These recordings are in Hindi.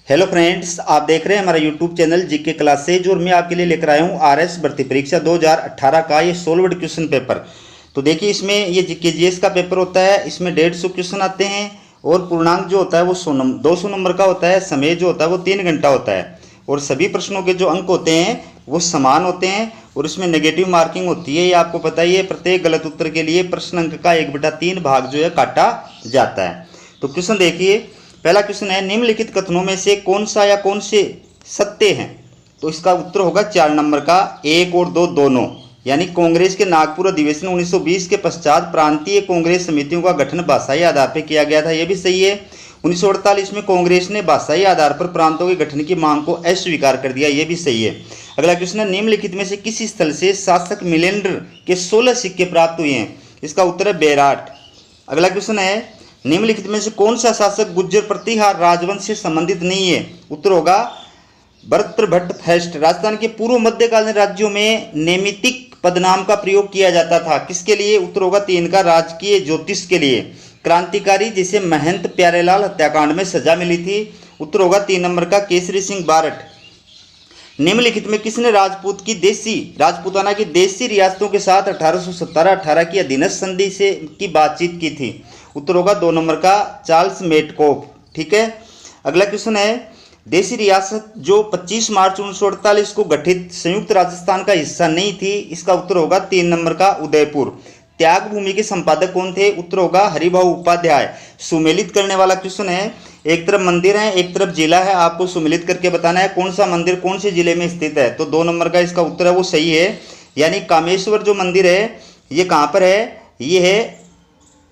हेलो फ्रेंड्स, आप देख रहे हैं हमारा यूट्यूब चैनल जीके क्लासेज और मैं आपके लिए लेकर आया हूँ आरएस भर्ती परीक्षा 2018 का ये सोल्व्ड क्वेश्चन पेपर। तो देखिए, इसमें ये जीके जीएस का पेपर होता है। इसमें 150 क्वेश्चन आते हैं और पूर्णांक जो होता है वो 200 नंबर का होता है। समय जो होता है वो 3 घंटा होता है और सभी प्रश्नों के जो अंक होते हैं वो समान होते हैं और इसमें नेगेटिव मार्किंग होती है। ये आपको पता ही है, प्रत्येक गलत उत्तर के लिए प्रश्न अंक का 1/3 भाग जो है काटा जाता है। तो क्वेश्चन देखिए, पहला क्वेश्चन है, निम्नलिखित कथनों में से कौन सा या कौन से सत्य हैं? तो इसका उत्तर होगा 4 नंबर का 1 और 2 दोनों। यानी कांग्रेस के नागपुर अधिवेशन 1920 के पश्चात प्रांतीय कांग्रेस समितियों का गठन भाषाई आधार पर किया गया था, यह भी सही है। 1948 में कांग्रेस ने भाषाई आधार पर प्रांतों के गठन की मांग को अस्वीकार कर दिया, यह भी सही है। अगला क्वेश्चन है, निम्नलिखित में से किस स्थल से शासक मिलेंद्र के 16 सिक्के प्राप्त हुए हैं? इसका उत्तर है बेराट। अगला क्वेश्चन है, निम्नलिखित में से कौन सा शासक गुज्जर प्रतिहार राजवंश से संबंधित नहीं है? उत्तर होगा भर्तृहट्ट फर्स्ट। राजस्थान के पूर्व मध्यकालीन राज्यों में नैमितिक पदनाम का प्रयोग किया जाता था, किसके लिए? उत्तर होगा 3 का राजकीय ज्योतिष के लिए। क्रांतिकारी जिसे महंत प्यारेलाल हत्याकांड में सजा मिली थी, उत्तर होगा 3 नंबर का केसरी सिंह बारट। निम्नलिखित में किसने राजपूताना की देशी रियासतों के साथ 1817-18 की अधीनस्थ संधि से की बातचीत की थी? उत्तर होगा 2 नंबर का चार्ल्स मेटकोफ। ठीक है। अगला क्वेश्चन है, देशी रियासत जो 25 मार्च 1948 को गठित संयुक्त राजस्थान का हिस्सा नहीं थी, इसका उत्तर होगा 3 नंबर का उदयपुर। त्याग भूमि के संपादक कौन थे? उत्तर होगा हरिभाऊ उपाध्याय। सुमेलित करने वाला क्वेश्चन है, एक तरफ मंदिर है एक तरफ जिला है, आपको सुमेलित करके बताना है कौन सा मंदिर कौन से जिले में स्थित है। तो 2 नंबर का इसका उत्तर है वो सही है। यानी कामेश्वर जो मंदिर है ये कहाँ पर है? ये है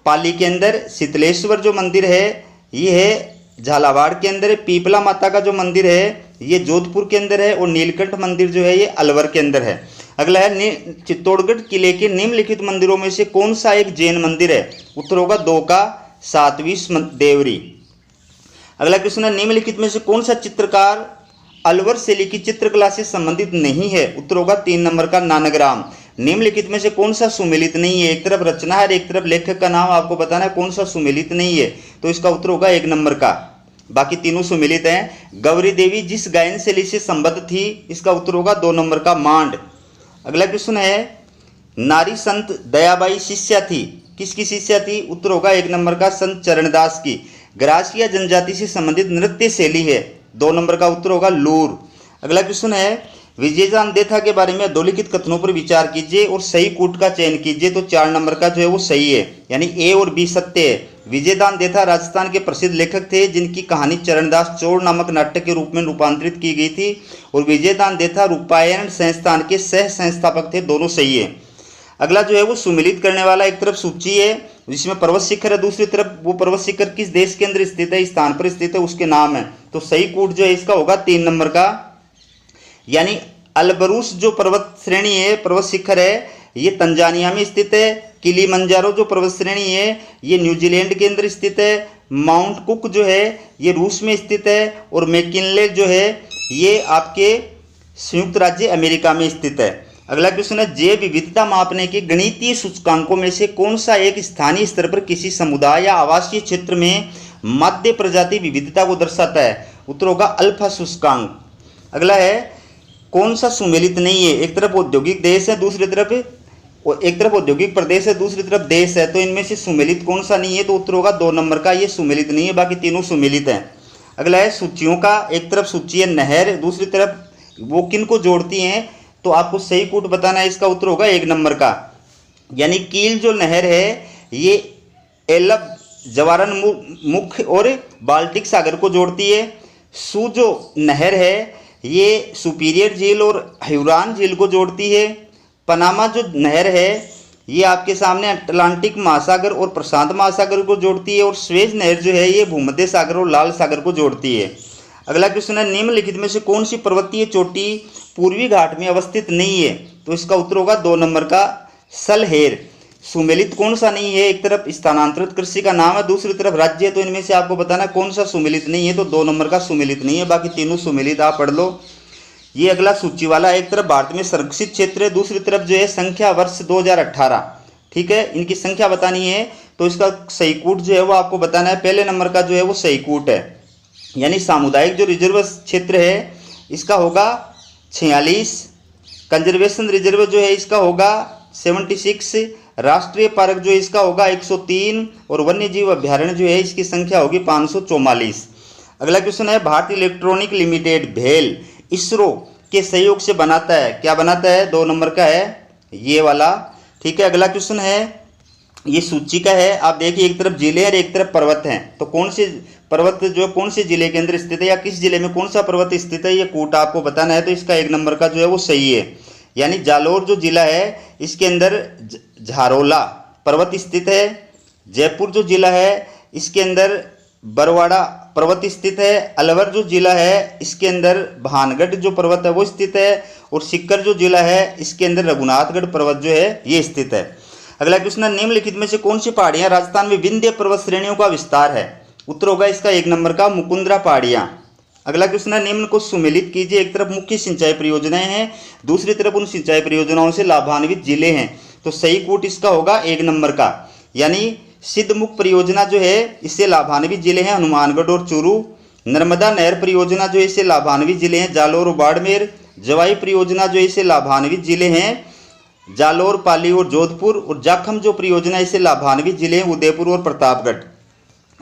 पाली के अंदर। शीतलेश्वर जो मंदिर है ये है झालावाड़ के अंदर है। पीपला माता का जो मंदिर है ये जोधपुर के अंदर है और नीलकंठ मंदिर जो है ये अलवर के अंदर है। अगला है, चित्तौड़गढ़ किले के निम्नलिखित मंदिरों में से कौन सा एक जैन मंदिर है? उत्तर होगा 2 का सातवीं देवरी। अगला क्वेश्चन है, निम्नलिखित में से कौन सा चित्रकार अलवर शैली की चित्रकला से संबंधित नहीं है? उत्तर होगा 3 नंबर का नानकराम। निम्नलिखित में से कौन सा सुमेलित नहीं है? एक तरफ रचना है एक तरफ लेखक का नाम आपको बताना है कौन सा सुमेलित नहीं है। तो इसका उत्तर होगा 1 नंबर का, बाकी तीनों सुमेलित हैं। गौरी देवी जिस गायन शैली से संबद्ध थी, इसका उत्तर होगा 2 नंबर का मांड। अगला क्वेश्चन है, नारी संत दयाबाई शिष्या थी, किसकी शिष्या थी? उत्तर होगा 1 नंबर का संत चरणदास की। ग्रासिया जनजाति से संबंधित नृत्य शैली है, 2 नंबर का उत्तर होगा लूर। अगला क्वेश्चन है, विजयदान देथा के बारे में अधोलिखित कथनों पर विचार कीजिए और सही कूट का चयन कीजिए। तो 4 नंबर का जो है वो सही है, यानी ए और बी सत्य है। विजयदान देथा राजस्थान के प्रसिद्ध लेखक थे जिनकी कहानी चरणदास चोर नामक नाटक के रूप में रूपांतरित की गई थी और विजयदान देथा रूपायण संस्थान के सह संस्थापक थे, दोनों सही है। अगला जो है वो सुमेलित करने वाला, एक तरफ सूची है जिसमें पर्वत शिखर है, दूसरी तरफ वो पर्वत शिखर किस देश के अंदर स्थित है, इस स्थान पर स्थित है, उसके नाम है। तो सही कूट जो है इसका होगा 3 नंबर का, यानी अल्बरूस जो पर्वत श्रेणी है पर्वत शिखर है ये तंजानिया में स्थित है। किलीमंजारो जो पर्वत श्रेणी है ये न्यूजीलैंड के अंदर स्थित है। माउंट कुक जो है ये रूस में स्थित है और मैकिनले जो है ये आपके संयुक्त राज्य अमेरिका में स्थित है। अगला क्वेश्चन है, जैव विविधता मापने के गणितीय सूचकांकों में से कौन सा एक स्थानीय स्तर पर किसी समुदाय या आवासीय क्षेत्र में मध्य प्रजाति विविधता को दर्शाता है? उत्तर होगा अल्फा सूचकांक। अगला है, कौन सा सुमेलित नहीं है? एक तरफ औद्योगिक देश है दूसरी तरफ एक तरफ औद्योगिक प्रदेश है दूसरी तरफ देश है, तो इनमें से सुमेलित कौन सा नहीं है? तो उत्तर होगा 2 नंबर का, ये सुमेलित नहीं है, बाकी तीनों सुमेलित हैं। अगला है, सूचियों का, एक तरफ सूची है नहर दूसरी तरफ वो किन को जोड़ती हैं? तो आपको सही कूट बताना है, इसका उत्तर होगा 1 नंबर का, यानी कील जो नहर है ये एलब जवारन मुख और बाल्टिक सागर को जोड़ती है। सू जो नहर है ये सुपीरियर झील और ह्यूरॉन झील को जोड़ती है। पनामा जो नहर है ये आपके सामने अटलांटिक महासागर और प्रशांत महासागर को जोड़ती है और स्वेज नहर जो है ये भूमध्य सागर और लाल सागर को जोड़ती है। अगला क्वेश्चन है, निम्नलिखित में से कौन सी पर्वतीय चोटी पूर्वी घाट में अवस्थित नहीं है? तो इसका उत्तर होगा 2 नंबर का सलहेर। सुमेलित कौन सा नहीं है? एक तरफ स्थानांतरित कृषि का नाम है दूसरी तरफ राज्य है, तो इनमें से आपको बताना कौन सा सुमेलित नहीं है। तो 2 नंबर का सुमेलित नहीं है, बाकी तीनों सुमेलित, आप पढ़ लो। ये अगला सूची वाला, एक तरफ भारत में संरक्षित क्षेत्र है दूसरी तरफ जो है संख्या वर्ष 2018। ठीक है, इनकी संख्या बतानी है तो इसका सही कूट जो है वो आपको बताना है। पहले नंबर का जो है वो सही कूट है। यानी सामुदायिक जो रिजर्व क्षेत्र है इसका होगा 46, कंजर्वेशन रिजर्व जो है इसका होगा 76, राष्ट्रीय पार्क जो है इसका होगा 103 और वन्य जीव अभ्यारण्य जो है इसकी संख्या होगी 544। अगला क्वेश्चन है भारतीय इलेक्ट्रॉनिक लिमिटेड भेल इसरो के सहयोग से बनाता है, क्या बनाता है? 2 नंबर का है ये वाला, ठीक है। अगला क्वेश्चन है ये सूची का है, आप देखिए एक तरफ जिले और एक तरफ पर्वत हैं, तो कौन से पर्वत जो कौन से जिले के अंदर स्थित है या किस जिले में कौन सा पर्वत स्थित है ये कूट आपको बताना है। तो इसका 1 नंबर का जो है वो सही है, यानी जालोर जो जिला है इसके अंदर झारोला पर्वत स्थित है। जयपुर जो जिला है इसके अंदर बरवाड़ा पर्वत स्थित है। अलवर जो जिला है इसके अंदर भानगढ़ जो पर्वत है वो स्थित है। और सीकर जो जिला है इसके अंदर रघुनाथगढ़ पर्वत जो है ये स्थित है। अगला क्वेश्चन है निम्नलिखित में से कौन सी पहाड़ियां राजस्थान में विंध्य पर्वत श्रेणियों का विस्तार है? उत्तर होगा इसका 1 नंबर का मुकुंदरा पहाड़ियां। अगला क्वेश्चन है निम्न को सुमेलित कीजिए। एक तरफ मुख्य सिंचाई परियोजनाएं हैं, दूसरी तरफ उन सिंचाई परियोजनाओं से लाभान्वित जिले हैं, तो सही कूट इसका होगा 1 नंबर का, यानी सिद्धमुख परियोजना जो है इससे लाभान्वित जिले हैं हनुमानगढ़ और चूरू। नर्मदा नहर परियोजना जो है इससे लाभान्वित जिले हैं जालोर और बाड़मेर। जवाई परियोजना जो है इससे लाभान्वित जिले हैं जालोर, पाली और जोधपुर। और जाखम जो परियोजना इससे लाभान्वित जिले हैं उदयपुर और प्रतापगढ़।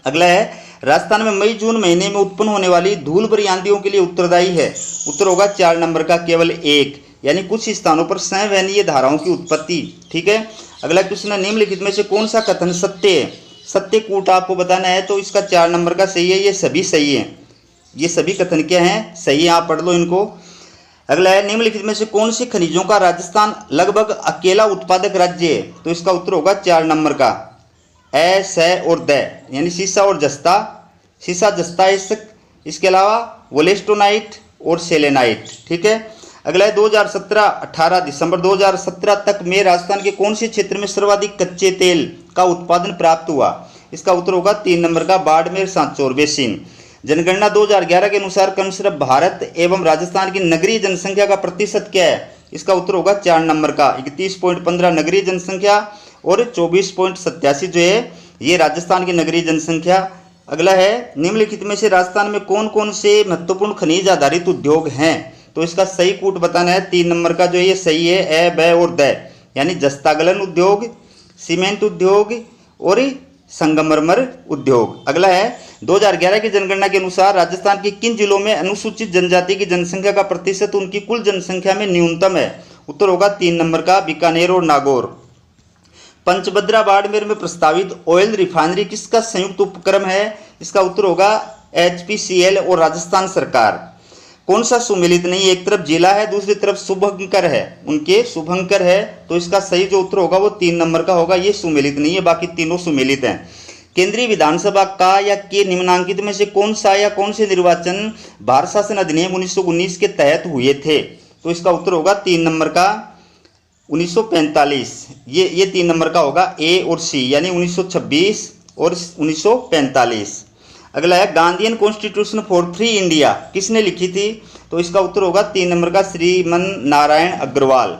अगला है राजस्थान में मई जून महीने में उत्पन्न होने वाली धूल भरी आंधियों के लिए उत्तरदायी है। उत्तर होगा 4 नंबर का केवल 1, यानी कुछ स्थानों पर संवहनीय धाराओं की उत्पत्ति, ठीक है। अगला क्वेश्चन है निम्नलिखित में से कौन सा कथन सत्य है? सत्य कूट आपको बताना है, तो इसका 4 नंबर का सही है, ये सभी सही है, ये सभी कथन क्या हैं? सही है, आप पढ़ लो इनको। अगला है निम्नलिखित में से कौन से खनिजों का राजस्थान लगभग अकेला उत्पादक राज्य है? तो इसका उत्तर होगा 4 नंबर का ए, स और द, यानी सीसा और जस्ता। सीसा, जस्ता, इसके अलावा वोलेस्टोनाइट और सेलेनाइट, ठीक है। अगला है 18 दिसंबर 2017 तक में राजस्थान के कौन से क्षेत्र में सर्वाधिक कच्चे तेल का उत्पादन प्राप्त हुआ? इसका उत्तर होगा 3 नंबर का बाड़मेर सांचौर बेसिन। जनगणना 2011 के अनुसार क्रमशः भारत एवं राजस्थान की नगरीय जनसंख्या का प्रतिशत क्या है? इसका उत्तर होगा 4 नंबर का 31.15 नगरीय जनसंख्या और 24.87 जो है ये राजस्थान की नगरीय जनसंख्या। अगला है निम्नलिखित में से राजस्थान में कौन कौन से महत्वपूर्ण खनिज आधारित उद्योग हैं? तो इसका सही कूट बताना है। 3 नंबर का जो ये सही है ए, ब और द, यानी जस्तागलन उद्योग, सीमेंट उद्योग और संगमरमर उद्योग। अगला है 2011 की जनगणना के अनुसार राजस्थान के किन जिलों में अनुसूचित जनजाति की जनसंख्या का प्रतिशत उनकी कुल जनसंख्या में न्यूनतम है? उत्तर होगा 3 नंबर का बीकानेर और नागौर। पंचभद्रा बाड़मेर में प्रस्तावित ऑयल रिफाइनरी किसका संयुक्त उपक्रम है? इसका उत्तर होगा HPCL और राजस्थान सरकार। कौन सा सुमेलित नहीं? एक तरफ जिला है, दूसरी तरफ शुभंकर है, उनके शुभंकर है, तो इसका सही जो उत्तर होगा वो 3 नंबर का होगा, ये सुमेलित नहीं है, बाकी तीनों सुमेलित हैं। केंद्रीय विधानसभा का या के निम्नांकित में से कौन सा या कौन से निर्वाचन भारत शासन अधिनियम 1919 के तहत हुए थे? तो इसका उत्तर होगा 3 नंबर का 1945, ये 3 नंबर का होगा ए और सी, यानी 1926 और 1945। अगला है Gandhian constitution for free India किसने लिखी थी? तो इसका उत्तर होगा 3 नंबर का श्रीमन नारायण अग्रवाल।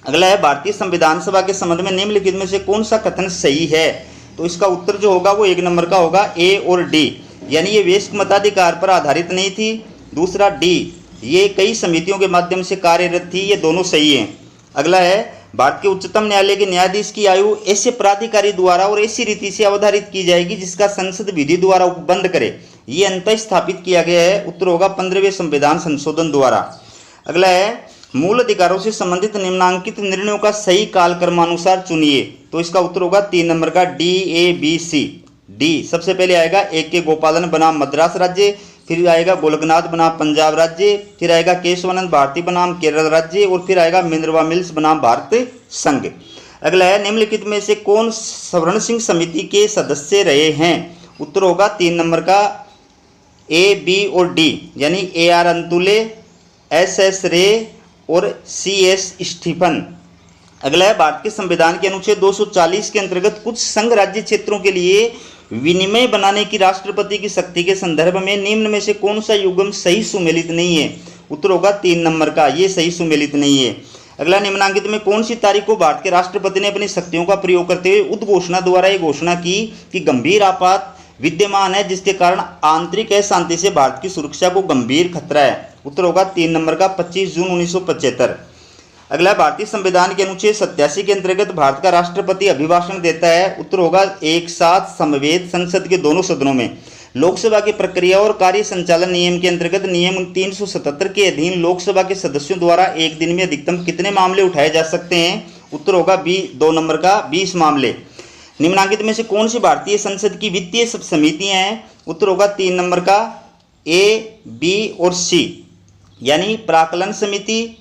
अगला है भारतीय संविधान सभा के संबंध में निम्नलिखित में से कौन सा कथन सही है? तो इसका उत्तर जो होगा वो 1 नंबर का होगा ए और डी, यानी ये वयस्क मताधिकार पर आधारित नहीं थी। दूसरा डी, ये कई समितियों के माध्यम से कार्यरत थी, ये दोनों सही हैं। अगला है भारत के उच्चतम न्यायालय के न्यायाधीश की आयु ऐसे प्राधिकारी द्वारा और ऐसी रीति से अवधारित की जाएगी जिसका संसद विधि द्वारा उपबंध करे, ये अंतः स्थापित किया गया है। उत्तर होगा 15वें संविधान संशोधन द्वारा। अगला है मूल अधिकारों से संबंधित निम्नांकित निर्णयों का सही काल क्रमानुसार चुनिए। तो इसका उत्तर होगा 3 नंबर का DABC। डी सबसे पहले आएगा AK गोपालन बनाम मद्रास राज्य, फिर आएगा गोलकनाथ बनाम पंजाब राज्य, फिर आएगा केशवानंद भारती बनाम केरल राज्य और फिर आएगा मिनर्वा मिल्स बनाम भारत संघ। अगला है निम्नलिखित में से कौन स्वर्ण सिंह समिति के सदस्य रहे हैं? उत्तर होगा 3 नंबर का A, B और D, यानी AR अंतुले, SS रे और CS स्टीफन। अगला है भारत के संविधान के अनुच्छेद 240 के अंतर्गत कुछ संघ राज्य क्षेत्रों के लिए विनिमय बनाने की राष्ट्रपति की शक्ति के संदर्भ में निम्न में से कौन सा युग्म सही सुमेलित नहीं है? उत्तर होगा 3 नंबर का, ये सही सुमेलित नहीं है। अगला निम्नांकित में कौन सी तारीख को भारत के राष्ट्रपति ने अपनी शक्तियों का प्रयोग करते हुए उद्घोषणा द्वारा ये घोषणा की कि गंभीर आपात विद्यमान है जिसके कारण आंतरिक अशांति से भारत की सुरक्षा को गंभीर खतरा है। उत्तर होगा 3 नंबर का 25 जून 1975। अगला, भारतीय संविधान के अनुच्छेद 87 के अंतर्गत भारत का राष्ट्रपति अभिभाषण देता है। उत्तर होगा एक साथ समवेत संसद के दोनों सदनों में। लोकसभा की प्रक्रिया और कार्य संचालन नियम के अंतर्गत नियम 377 के अधीन लोकसभा के सदस्यों द्वारा एक दिन में अधिकतम कितने मामले उठाए जा सकते हैं? उत्तर होगा 2 नंबर का 20 मामले। निम्नलिखित में से कौन सी भारतीय संसद की वित्तीय समितियां हैं? उत्तर होगा 3 नंबर का ए, बी और सी, यानी प्राकलन समिति,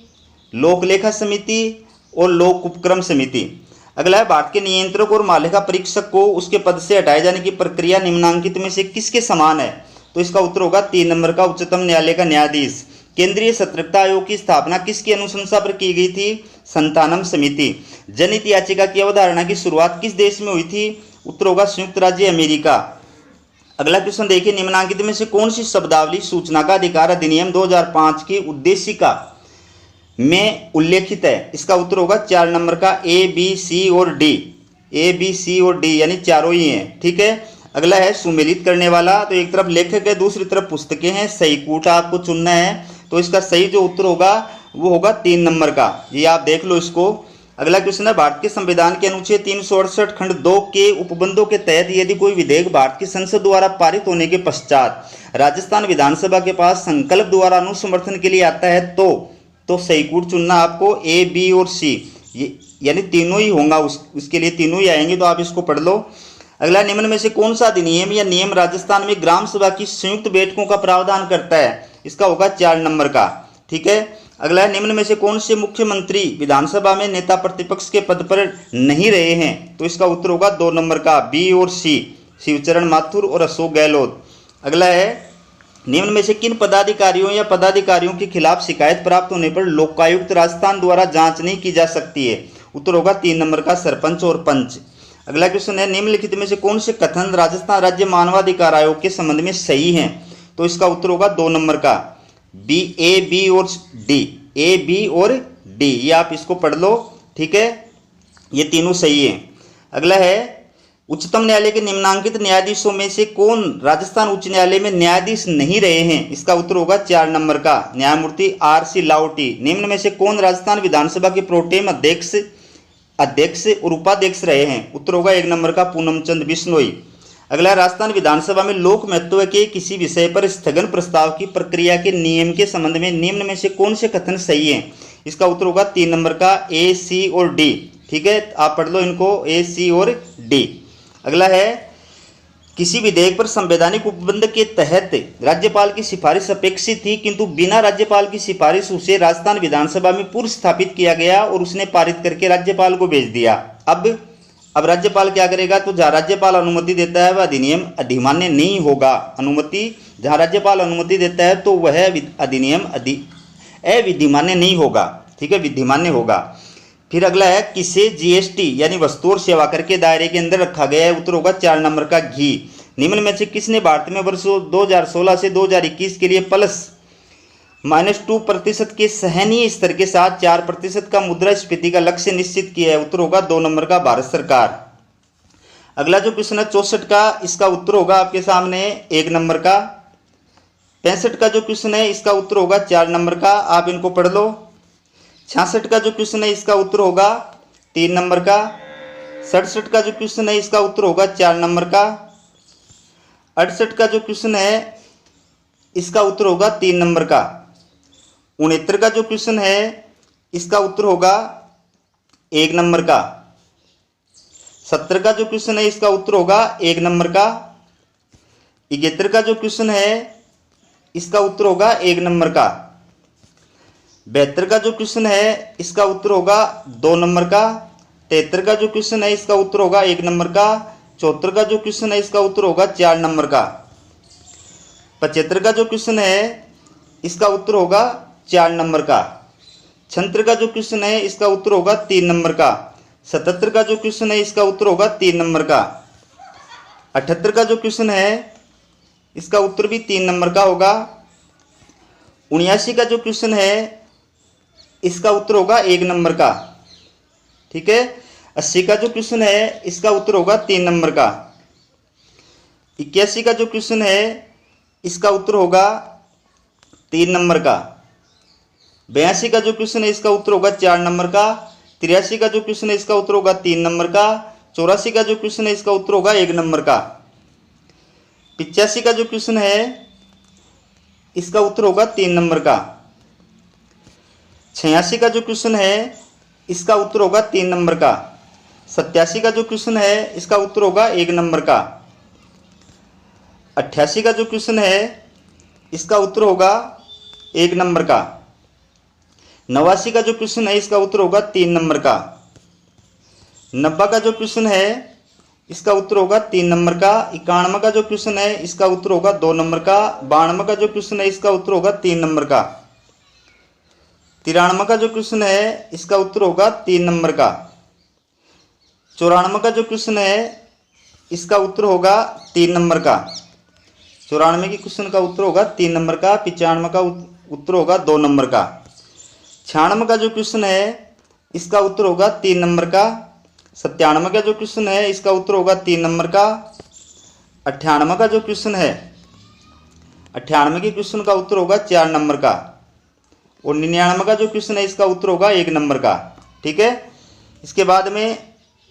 लोकलेखा समिति और लोक उपक्रम समिति। अगला है, भारत के नियंत्रक और महालेखा परीक्षक को उसके पद से हटाए जाने की प्रक्रिया निम्नलिखित में से किसके समान है? तो इसका उत्तर होगा 3 नंबर का उच्चतम न्यायालय का न्यायाधीश। केंद्रीय सतर्कता आयोग की स्थापना किसकी अनुशंसा पर की गई थी? संतानम समिति। जनहित याचिका की अवधारणा की शुरुआत किस देश में हुई थी? उत्तर होगा संयुक्त राज्य अमेरिका। अगला क्वेश्चन देखिए, निम्नलिखित में से कौन सी शब्दावली सूचना का अधिकार अधिनियम 2005 की उद्देशिका में उल्लेखित है? इसका उत्तर होगा 4 नंबर का ए, बी, सी और डी। ए, बी, सी और डी यानी चारों ही हैं। ठीक है। अगला है, सुमेलित करने वाला। तो एक तरफ लेखक है, दूसरी तरफ पुस्तकें हैं, सही कूटा आपको चुनना है। तो इसका सही जो उत्तर होगा वो होगा 3 नंबर का, ये आप देख लो इसको। अगला क्वेश्चन है, भारत के संविधान के अनुच्छेद 368 खंड 2 के उपबंधों के तहत यदि कोई विधेयक भारत की संसद द्वारा पारित होने के पश्चात राजस्थान विधानसभा के पास संकल्प द्वारा अनुसमर्थन के लिए आता है तो सही कूट चुनना आपको ए, बी और सी, यानी तीनों ही होगा, उसके लिए तीनों ही आएंगे, तो आप इसको पढ़ लो। अगला, निम्न में से कौन सा अधिनियम या नियम राजस्थान में ग्राम सभा की संयुक्त बैठकों का प्रावधान करता है? इसका होगा 4 नंबर का। ठीक है। अगला, निम्न में से कौन से मुख्यमंत्री विधानसभा में नेता प्रतिपक्ष के पद पर नहीं रहे हैं? तो इसका उत्तर होगा 2 नंबर का बी और सी, शिवचरण माथुर और अशोक गहलोत। अगला है, निम्न में से किन पदाधिकारियों या पदाधिकारियों के खिलाफ शिकायत प्राप्त होने पर लोकायुक्त राजस्थान द्वारा जांच नहीं की जा सकती है? उत्तर होगा 3 नंबर का सरपंच और पंच। अगला क्वेश्चन है, निम्नलिखित में से कौन से कथन राजस्थान राज्य मानवाधिकार आयोग के संबंध में सही हैं? तो इसका उत्तर होगा 2 नंबर का बी, ए, बी और डी। ए, बी और डी, ये आप इसको पढ़ लो। ठीक है, ये तीनों सही हैं। अगला है, उच्चतम न्यायालय के निम्नांकित न्यायाधीशों में से कौन राजस्थान उच्च न्यायालय में न्यायाधीश नहीं रहे हैं? इसका उत्तर होगा 4 नंबर का न्यायमूर्ति R.C. लाहौटी। निम्न में से कौन राजस्थान विधानसभा के प्रोटेम अध्यक्ष और उपाध्यक्ष रहे हैं? उत्तर होगा 1 नंबर का पूनम चंद बिश्नोई। अगला, राजस्थान विधानसभा में लोक महत्व के किसी विषय पर स्थगन प्रस्ताव की प्रक्रिया के नियम के संबंध में निम्न में से कौन से कथन सही हैं? इसका उत्तर होगा 3 नंबर का ए, सी और डी। ठीक है, आप पढ़ लो इनको, ए, सी और डी। अगला है, किसी विधेयक पर संवैधानिक उपबंध के तहत राज्यपाल की सिफारिश अपेक्षित थी, किंतु बिना राज्यपाल की सिफारिश उसे राजस्थान विधानसभा में पूर्व स्थापित किया गया और उसने पारित करके राज्यपाल को भेज दिया। अब राज्यपाल क्या करेगा? तो जहाँ राज्यपाल अनुमति देता है वह अधिनियम अधिमान्य नहीं होगा। जहाँ राज्यपाल अनुमति देता है तो वह अधिनियम अविधिमान्य नहीं होगा। ठीक है, विधिमान्य होगा। फिर अगला है, किसे जीएसटी यानी वस्तु और सेवा कर के दायरे के अंदर रखा गया है? उत्तर होगा 4 नंबर का घी। निम्न में से किसने भारत में वर्षों 2016 से 2021 के लिए +-2% के सहनीय स्तर के साथ 4% का मुद्रास्फीति का लक्ष्य निश्चित किया है? उत्तर होगा 2 नंबर का भारत सरकार। अगला जो क्वेश्चन है 64 का, इसका उत्तर होगा आपके सामने 1 नंबर का। 65 का जो क्वेश्चन है इसका उत्तर होगा 4 नंबर का, आप इनको पढ़ लो। 66 का जो क्वेश्चन है इसका उत्तर होगा 3 नंबर का। 67 का जो क्वेश्चन है इसका उत्तर होगा 4 नंबर का। 68 का जो क्वेश्चन है इसका उत्तर होगा 3 नंबर का। 69 का जो क्वेश्चन है इसका उत्तर होगा 1 नंबर का। 70 का जो क्वेश्चन है इसका उत्तर होगा 1 नंबर का। 71 का जो क्वेश्चन है इसका उत्तर होगा 1 नंबर का। 72 का जो क्वेश्चन है इसका उत्तर होगा 2 नंबर का। 73 का जो क्वेश्चन है इसका उत्तर होगा 1 नंबर का। 74 का जो क्वेश्चन है इसका उत्तर होगा 4 नंबर का। 75 का जो क्वेश्चन है इसका उत्तर होगा 4 नंबर का। 76 का जो क्वेश्चन है इसका उत्तर होगा 3 नंबर का। 77 का जो क्वेश्चन है इसका उत्तर होगा 3 नंबर का। 78 का जो क्वेश्चन है इसका उत्तर भी 3 नंबर का होगा। 79 का जो क्वेश्चन है इसका उत्तर होगा 1 नंबर का। ठीक है। 80 का जो क्वेश्चन है इसका उत्तर होगा 3 नंबर का। 81 का जो क्वेश्चन है इसका उत्तर होगा 3 नंबर का। 82 का जो क्वेश्चन है इसका उत्तर होगा 4 नंबर का। 83 का जो क्वेश्चन है इसका उत्तर होगा 3 नंबर का। 84 का जो क्वेश्चन है इसका उत्तर होगा 1 नंबर का। 85 का जो क्वेश्चन है इसका उत्तर होगा 3 नंबर का। 86 का जो क्वेश्चन है इसका उत्तर होगा 3 नंबर का। 87 का जो क्वेश्चन है इसका उत्तर होगा 1 नंबर का। 88 का जो क्वेश्चन है इसका उत्तर होगा 1 नंबर का। 89 का जो क्वेश्चन है इसका उत्तर होगा 3 नंबर का। 90 का जो क्वेश्चन है इसका उत्तर होगा 3 नंबर का। 91 का जो क्वेश्चन है इसका उत्तर होगा 2 नंबर का। 92 का जो क्वेश्चन है इसका उत्तर होगा 3 नंबर का। 93 का जो क्वेश्चन है इसका उत्तर होगा 3 नंबर का। 94 का जो क्वेश्चन है इसका उत्तर होगा 3 नंबर का। 94 के क्वेश्चन का उत्तर होगा 3 नंबर का। 95 का उत्तर होगा 2 नंबर का। 96 का जो क्वेश्चन है इसका उत्तर होगा 3 नंबर का। 97 का जो क्वेश्चन है इसका उत्तर होगा 3 नंबर का। 98 का जो क्वेश्चन है 98 के क्वेश्चन का उत्तर होगा 4 नंबर का। और 99 का जो क्वेश्चन है इसका उत्तर होगा 1 नंबर का। ठीक है। इसके बाद में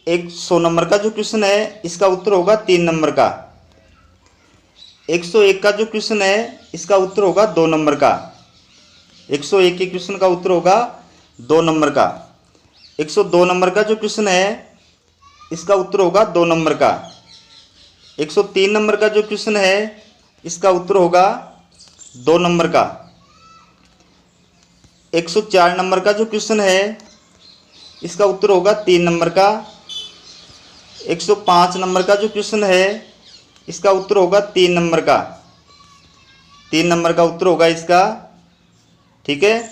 100 नंबर का जो क्वेश्चन है इसका उत्तर होगा 3 नंबर का। 101 का जो क्वेश्चन है इसका उत्तर होगा 2 नंबर का। 101 के क्वेश्चन का उत्तर होगा 2 नंबर का। 102 नंबर का जो क्वेश्चन है इसका उत्तर होगा 2 नंबर का। 103 नंबर का जो क्वेश्चन है इसका उत्तर होगा 2 नंबर का। 104 नंबर का जो क्वेश्चन है इसका उत्तर होगा 3 नंबर का। 105 नंबर का जो क्वेश्चन है इसका उत्तर होगा 3 नंबर का। 3 नंबर का उत्तर होगा इसका। ठीक है।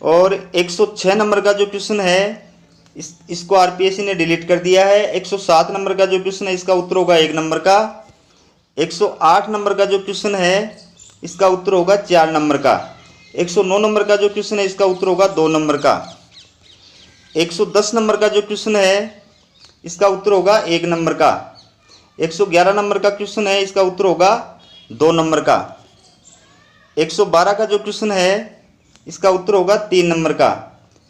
और 106 नंबर का जो क्वेश्चन है इसको आरपीएससी ने डिलीट कर दिया है। 107 नंबर का जो क्वेश्चन है इसका उत्तर होगा 1 नंबर का। 108 नंबर का जो क्वेश्चन है इसका उत्तर होगा 4 नंबर का। 109 नंबर का जो क्वेश्चन है इसका उत्तर होगा 2 नंबर का। 110 नंबर का जो क्वेश्चन है इसका उत्तर होगा 1 नंबर का। 111 नंबर का क्वेश्चन है इसका उत्तर होगा 2 नंबर का। 112 का जो क्वेश्चन है इसका उत्तर होगा 3 नंबर का।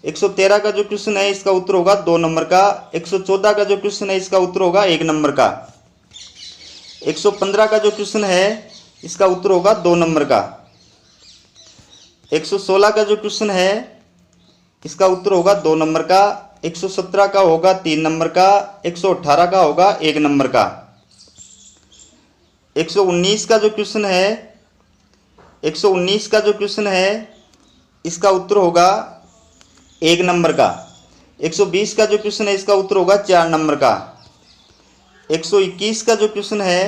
113 का जो क्वेश्चन है इसका उत्तर होगा 2 नंबर का। 114 का जो क्वेश्चन है इसका उत्तर होगा 1 नंबर का। 115 का जो क्वेश्चन है इसका उत्तर होगा 2 नंबर का। 116 का जो क्वेश्चन है इसका उत्तर होगा 2 नंबर का। 117 का होगा 3 नंबर का। 118 का होगा 1 नंबर का। 119 का जो क्वेश्चन है 119 का जो क्वेश्चन है इसका उत्तर होगा 1 नंबर का। 120 का जो क्वेश्चन है इसका उत्तर होगा 4 नंबर का। 121 का जो क्वेश्चन है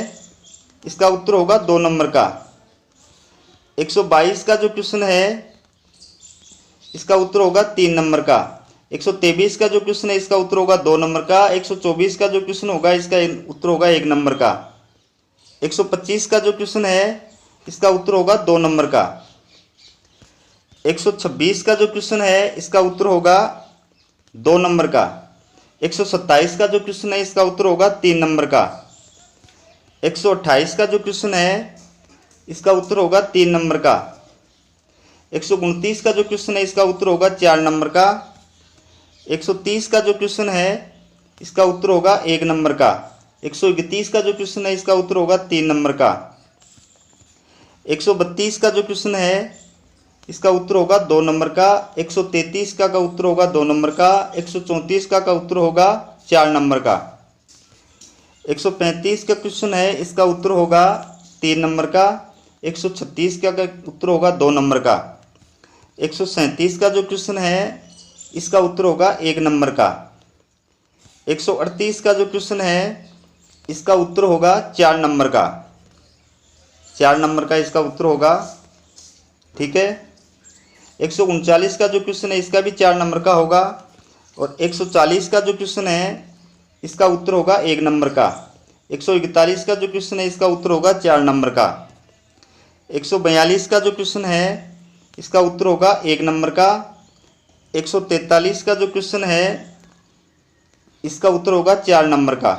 इसका उत्तर होगा 2 नंबर का। 122 का जो क्वेश्चन है इसका उत्तर होगा 3 नंबर का। 123 का जो क्वेश्चन है इसका उत्तर होगा 2 नंबर का। 124 का जो क्वेश्चन होगा इसका उत्तर होगा 1 नंबर का। 125 का जो क्वेश्चन है इसका उत्तर होगा 2 नंबर का। 126 का जो क्वेश्चन है इसका उत्तर होगा 2 नंबर का। 127 का जो क्वेश्चन है इसका उत्तर होगा 3 नंबर का। 128 का जो क्वेश्चन है इसका उत्तर होगा 3 नंबर का। 129 का जो क्वेश्चन है इसका उत्तर होगा 4 नंबर का। 130 का जो क्वेश्चन है इसका उत्तर होगा 1 नंबर का। 131 का जो क्वेश्चन है इसका उत्तर होगा 3 नंबर का। 132 का जो क्वेश्चन है इसका उत्तर होगा 2 नंबर का। 133 का उत्तर होगा 2 नंबर का। 134 का उत्तर होगा 4 नंबर का। 135 का क्वेश्चन है इसका उत्तर होगा 3 नंबर का। 136 का उत्तर होगा 2 नंबर का। 137 का जो क्वेश्चन है इसका उत्तर होगा 1 नंबर का। 138 का जो क्वेश्चन है इसका उत्तर होगा 4 नंबर का। 4 नंबर का इसका उत्तर होगा। ठीक है। 139 का जो क्वेश्चन है इसका भी 4 नंबर का होगा। और 140 का जो क्वेश्चन है इसका उत्तर होगा 1 नंबर का। 141 का जो क्वेश्चन है इसका उत्तर होगा 4 नंबर का। 142 का जो क्वेश्चन है इसका उत्तर होगा 1 नंबर का। 143 का जो क्वेश्चन है इसका उत्तर होगा 4 नंबर का।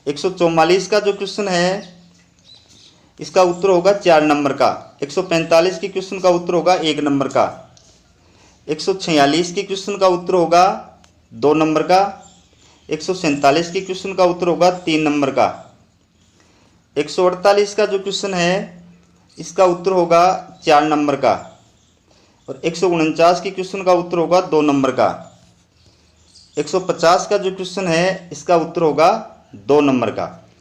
144 का जो क्वेश्चन है इसका उत्तर होगा 4 नंबर का। 145 के क्वेश्चन का उत्तर होगा 1 नंबर का। 146 के क्वेश्चन का उत्तर होगा 2 नंबर का। 147 के क्वेश्चन का उत्तर होगा 3 नंबर का। 148 का जो क्वेश्चन है इसका उत्तर होगा 4 नंबर का। और 149 के क्वेश्चन का उत्तर होगा 2 नंबर का। 150 का जो क्वेश्चन है इसका उत्तर होगा 2 नंबर का।